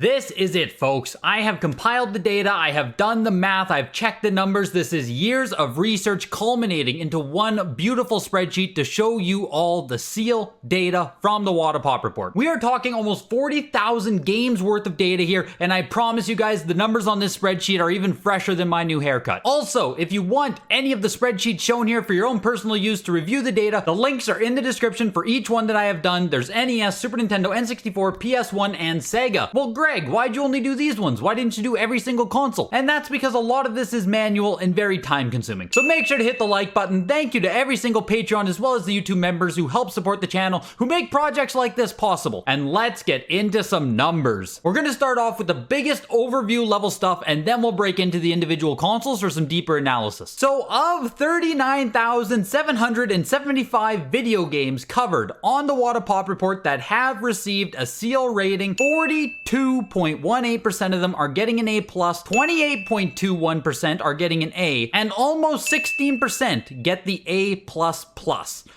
This is it, folks. I have compiled the data, I have done the math, I've checked the numbers. This is years of research culminating into one beautiful spreadsheet to show you all the seal data from the WATA Pop Report. We are talking almost 40,000 games worth of data here, and I promise you guys the numbers on this spreadsheet are even fresher than my new haircut. Also, if you want any of the spreadsheets shown here for your own personal use to review the data, the links are in the description for each one that I have done. There's NES, Super Nintendo, N64, PS1, and Sega. Well, Greg, why'd you only do these ones? Why didn't you do every single console? And that's because a lot of this is manual and very time consuming. So make sure to hit the like button. Thank you to every single Patreon as well as the YouTube members who help support the channel, who make projects like this possible. And let's get into some numbers. We're gonna start off with the biggest overview level stuff, and then we'll break into the individual consoles for some deeper analysis. So of 39,775 video games covered on the WATA Pop Report that have received a seal rating, 42.18% of them are getting an A+, 28.21% are getting an A, and almost 16% get the A++,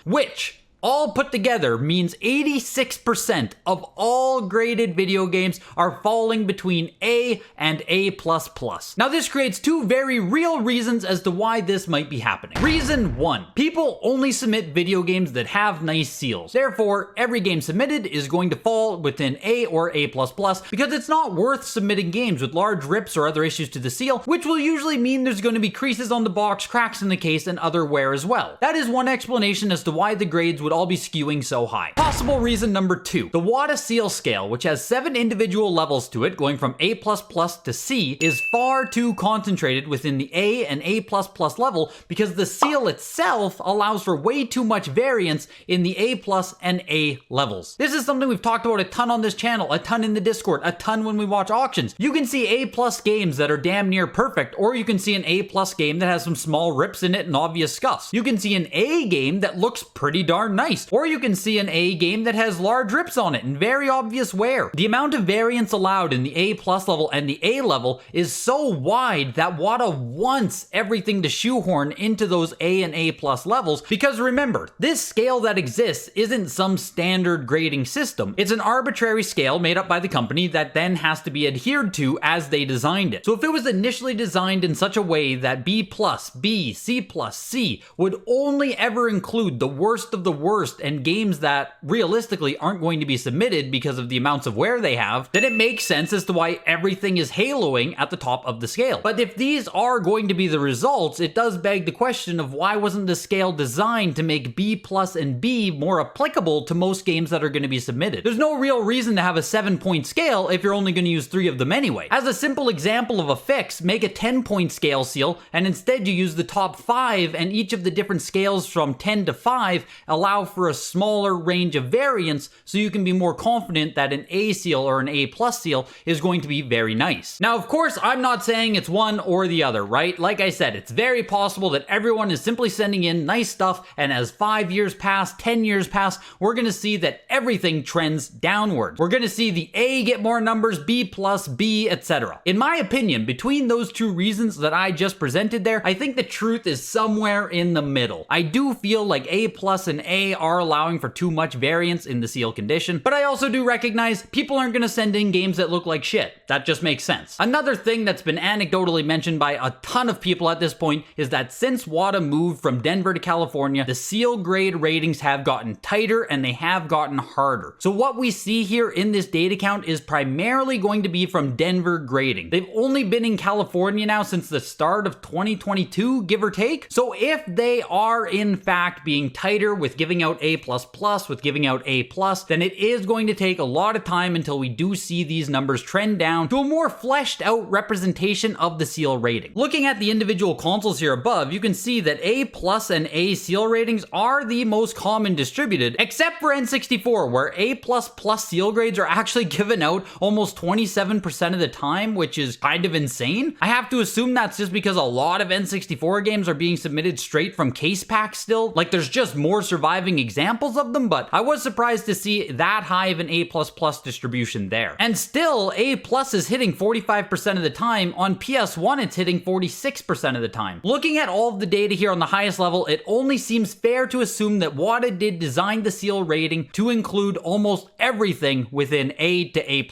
which all put together means 86% of all graded video games are falling between A and A++. Now this creates two very real reasons as to why this might be happening. Reason 1, people only submit video games that have nice seals. Therefore, every game submitted is going to fall within A or A++ because it's not worth submitting games with large rips or other issues to the seal, which will usually mean there's going to be creases on the box, cracks in the case, and other wear as well. That is one explanation as to why the grades would all be skewing so high. Possible reason number 2, the WATA seal scale, which has 7 individual levels to it, going from A++ to C, is far too concentrated within the A and A++ level because the seal itself allows for way too much variance in the A+ and A levels. This is something we've talked about a ton on this channel, a ton in the Discord, a ton when we watch auctions. You can see A+ games that are damn near perfect, or you can see an A+ game that has some small rips in it and obvious scuffs. You can see an A game that looks pretty darn nice, or you can see an A game that has large rips on it and very obvious wear. The amount of variance allowed in the A+ level and the A level is so wide that WATA wants everything to shoehorn into those A and A+ levels, because remember, this scale that exists isn't some standard grading system. It's an arbitrary scale made up by the company that then has to be adhered to as they designed it. So if it was initially designed in such a way that B+, B, C+, C would only ever include the worst of the worst and games that realistically aren't going to be submitted because of the amounts of wear they have, then it makes sense as to why everything is haloing at the top of the scale. But if these are going to be the results, it does beg the question of why wasn't the scale designed to make B+ and B more applicable to most games that are going to be submitted? There's no real reason to have a 7-point scale if you're only going to use 3 of them anyway. As a simple example of a fix, make a 10-point scale seal, and instead you use the top 5, and each of the different scales from 10 to 5 allow for a smaller range of variance, so you can be more confident that an A seal or an A+ seal is going to be very nice. Now, of course, I'm not saying it's one or the other, right? Like I said, it's very possible that everyone is simply sending in nice stuff, and as 5 years pass, 10 years pass, we're gonna see that everything trends downwards. We're gonna see the A get more numbers, B+, B, etc. In my opinion, between those two reasons that I just presented there, I think the truth is somewhere in the middle. I do feel like A+ and A are allowing for too much variance in the seal condition, but I also do recognize people aren't going to send in games that look like shit. That just makes sense. Another thing that's been anecdotally mentioned by a ton of people at this point is that since WATA moved from Denver to California, the seal grade ratings have gotten tighter and they have gotten harder. So what we see here in this data count is primarily going to be from Denver grading. They've only been in California now since the start of 2022, give or take. So if they are in fact being tighter with giving out A++, with giving out A+, then it is going to take a lot of time until we do see these numbers trend down to a more fleshed out representation of the seal rating. Looking at the individual consoles here above, you can see that A+ and A seal ratings are the most common distributed, except for N64, where A++ seal grades are actually given out almost 27% of the time, which is kind of insane. I have to assume that's just because a lot of N64 games are being submitted straight from case packs still. Like, there's just more survivability driving examples of them, but I was surprised to see that high of an A++ distribution there. And still, A+ is hitting 45% of the time. On PS1, it's hitting 46% of the time. Looking at all of the data here on the highest level, it only seems fair to assume that WATA did design the seal rating to include almost everything within A to A++,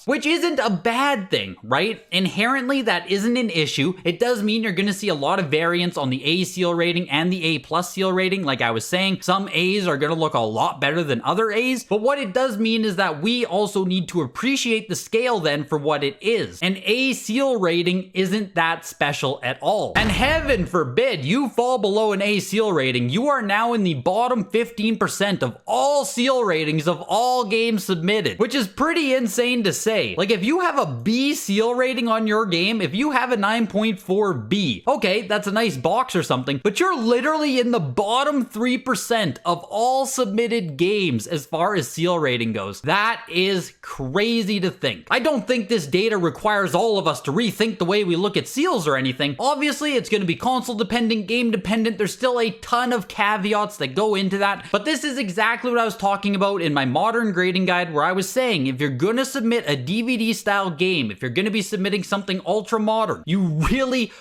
which isn't a bad thing, right? Inherently, that isn't an issue. It does mean you're going to see a lot of variance on the A seal rating and the A+ seal rating. Like I was saying, some A's are going to look a lot better than other A's, but what it does mean is that we also need to appreciate the scale then for what it is. An A seal rating isn't that special at all. And heaven forbid you fall below an A seal rating, you are now in the bottom 15% of all seal ratings of all games submitted, which is pretty insane to say. Like if you have a B seal rating on your game, if you have a 9.4 B, okay, that's a nice box or something, but you're literally in the bottom 3% of all submitted games as far as seal rating goes. That is crazy to think. I don't think this data requires all of us to rethink the way we look at seals or anything. Obviously, it's going to be console dependent, game dependent. There's still a ton of caveats that go into that, but this is exactly what I was talking about in my modern grading guide, where I was saying if you're going to submit a DVD style game, if you're going to be submitting something ultra modern, you really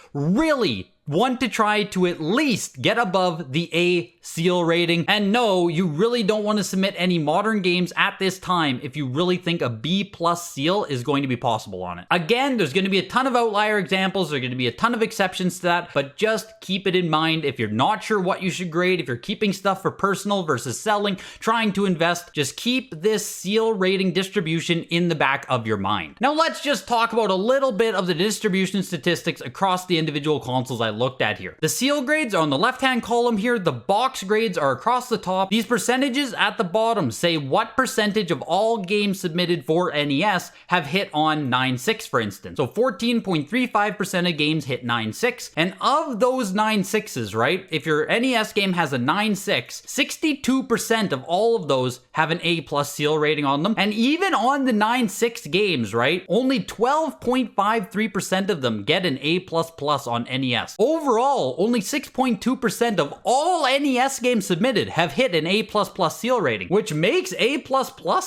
want to try to at least get above the A seal rating. And no, you really don't want to submit any modern games at this time if you really think a B+ seal is going to be possible on it. Again, there's going to be a ton of outlier examples, there's going to be a ton of exceptions to that, but just keep it in mind if you're not sure what you should grade, if you're keeping stuff for personal versus selling, trying to invest, just keep this seal rating distribution in the back of your mind. Now let's just talk about a little bit of the distribution statistics across the individual consoles I looked at here. The seal grades are on the left-hand column here, the box grades are across the top. These percentages at the bottom say what percentage of all games submitted for NES have hit on 9.6, for instance. So 14.35% of games hit 9.6, and of those 9.6s, right, if your NES game has a 9.6, 62% of all of those have an A+ seal rating on them, and even on the 9.6 games, right, only 12.53% of them get an A++ on NES. Overall, only 6.2% of all NES games submitted have hit an A++ seal rating, which makes A++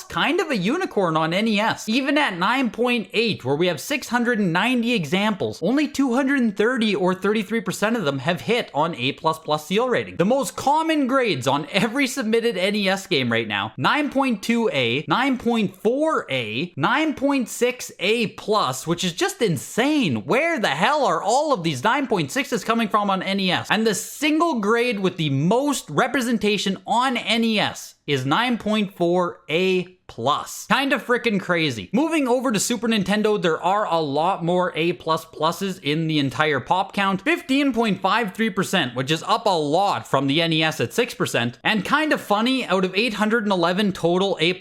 kind of a unicorn on NES. Even at 9.8, where we have 690 examples, only 230 or 33% of them have hit on A++ seal rating. The most common grades on every submitted NES game right now: 9.2A, 9.4A, 9.6A+, which is just insane. Where the hell are all of these 9.6s coming from on NES? And the single grade with the most representation on NES is 9.4A+. Kind of freaking crazy. Moving over to Super Nintendo, there are a lot more A++s in the entire pop count. 15.53%, which is up a lot from the NES at 6%. And kind of funny, out of 811 total A++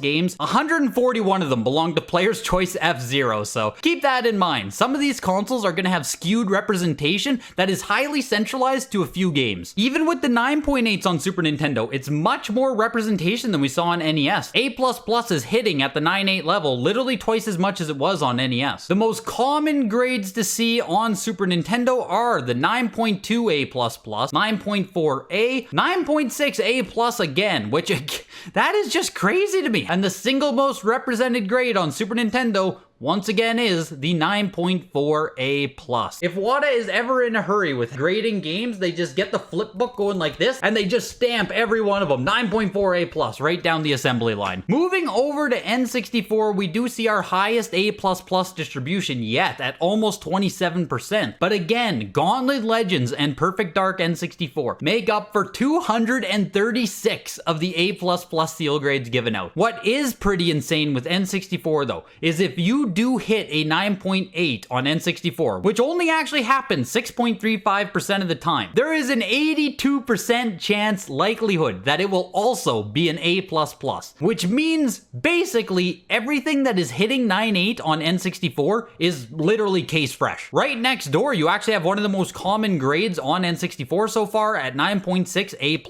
games, 141 of them belong to Player's Choice F-Zero, so keep that in mind. Some of these consoles are going to have skewed representation that is highly centralized to a few games. Even with the 9.8s on Super Nintendo, it's much more representation than we saw on NES. A++ is hitting at the 9.8 level literally twice as much as it was on NES. The most common grades to see on Super Nintendo are the 9.2A++, 9.4A, 9.6A+ again, which that is just crazy to me. And the single most represented grade on Super Nintendo once again is the 9.4A+. If WATA is ever in a hurry with grading games, they just get the flip book going like this, and they just stamp every one of them 9.4A+ right down the assembly line. Moving over to N64, we do see our highest A++ distribution yet at almost 27%. But again, Gauntlet Legends and Perfect Dark N64 make up for 236 of the A++ seal grades given out. What is pretty insane with N64 though, is if you do hit a 9.8 on N64, which only actually happens 6.35% of the time, there is an 82% chance likelihood that it will also be an A++, which means basically everything that is hitting 9.8 on N64 is literally case fresh. Right next door, you actually have one of the most common grades on N64 so far at 9.6 A++.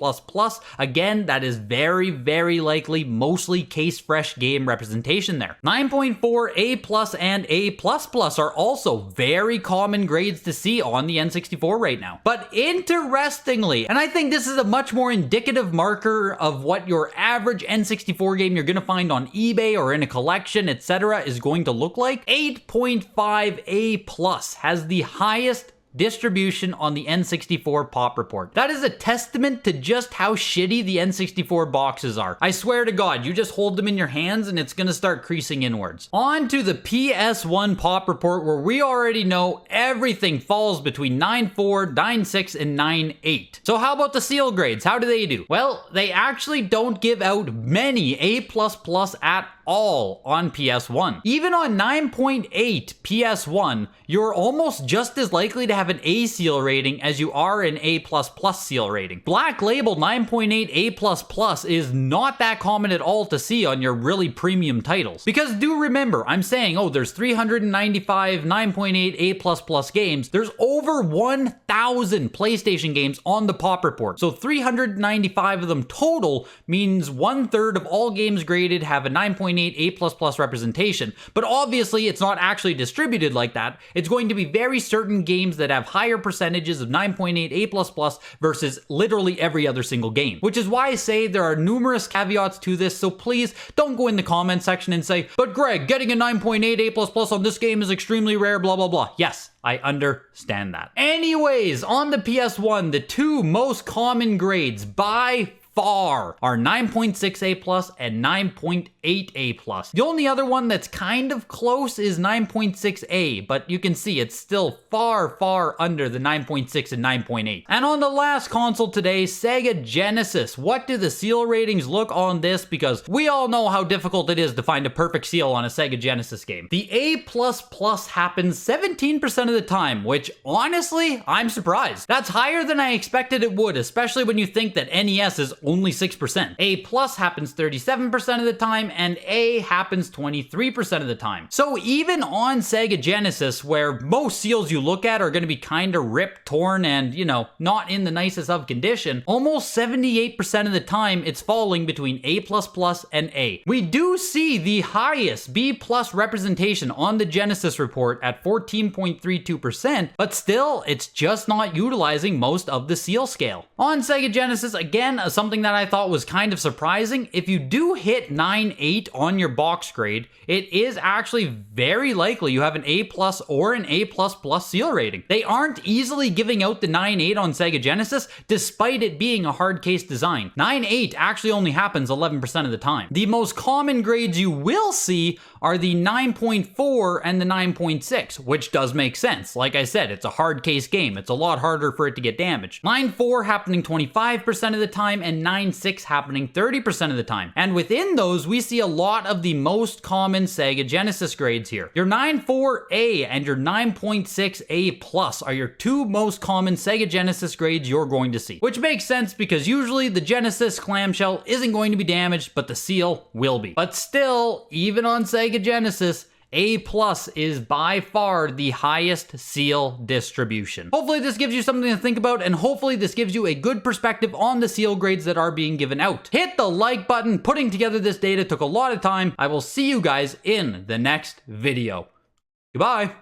Again, that is very, very likely mostly case fresh game representation there. 9.4 A+, plus and A++ are also very common grades to see on the N64 right now. But interestingly, and I think this is a much more indicative marker of what your average N64 game you're going to find on eBay or in a collection, etc. is going to look like, 8.5 A+ has the highest distribution on the N64 pop report. That is a testament to just how shitty the N64 boxes are. I swear to God, you just hold them in your hands and it's gonna start creasing inwards. On to the PS1 pop report, where we already know everything falls between 9.4, 9.6, and 9.8. So how about the seal grades? How do they do? Well, they actually don't give out many A++ at all on PS1. Even on 9.8 PS1, you're almost just as likely to have an A seal rating as you are an A++ seal rating. Black Label 9.8 A++ is not that common at all to see on your really premium titles. Because do remember, I'm saying, oh, there's 395 9.8 A++ games. There's over 1,000 PlayStation games on the pop report. So 395 of them total means 1/3 of all games graded have a 9.8 A++ representation. But obviously it's not actually distributed like that. It's going to be very certain games that have higher percentages of 9.8 A++ versus literally every other single game. Which is why I say there are numerous caveats to this, so please don't go in the comment section and say, but Greg, getting a 9.8 A++ on this game is extremely rare, blah blah blah. Yes, I understand that. Anyways, on the PS1, the two most common grades by far are 9.6 A+ and 9.8 A+. The only other one that's kind of close is 9.6 A, but you can see it's still far under the 9.6 and 9.8. And on the last console today, Sega Genesis. What do the seal ratings look on this? Because we all know how difficult it is to find a perfect seal on a Sega Genesis game. The A++ happens 17% of the time, which honestly, I'm surprised. That's higher than I expected it would, especially when you think that NES is only 6%. A+ happens 37% of the time, and A happens 23% of the time. So even on Sega Genesis, where most seals you look at are going to be kind of ripped, torn, and, you know, not in the nicest of condition, almost 78% of the time it's falling between A++ and A. We do see the highest B+ representation on the Genesis report at 14.32%, but still, it's just not utilizing most of the seal scale. On Sega Genesis, again, something that I thought was kind of surprising, if you do hit 9.8 on your box grade, it is actually very likely you have an A+ or an A++ seal rating. They aren't easily giving out the 9.8 on Sega Genesis, despite it being a hard case design. 9.8 actually only happens 11% of the time. The most common grades you will see are the 9.4 and the 9.6, which does make sense. Like I said, it's a hard case game. It's a lot harder for it to get damaged. 9.4 happening 25% of the time, and 9.6 happening 30% of the time. And within those, we see a lot of the most common Sega Genesis grades here. Your 9.4A and your 9.6A+ are your two most common Sega Genesis grades you're going to see. Which makes sense because usually the Genesis clamshell isn't going to be damaged, but the seal will be. But still, even on Sega Genesis, A+ is by far the highest seal distribution. Hopefully this gives you something to think about, and hopefully this gives you a good perspective on the seal grades that are being given out. Hit the like button. Putting together this data took a lot of time. I will see you guys in the next video. Goodbye.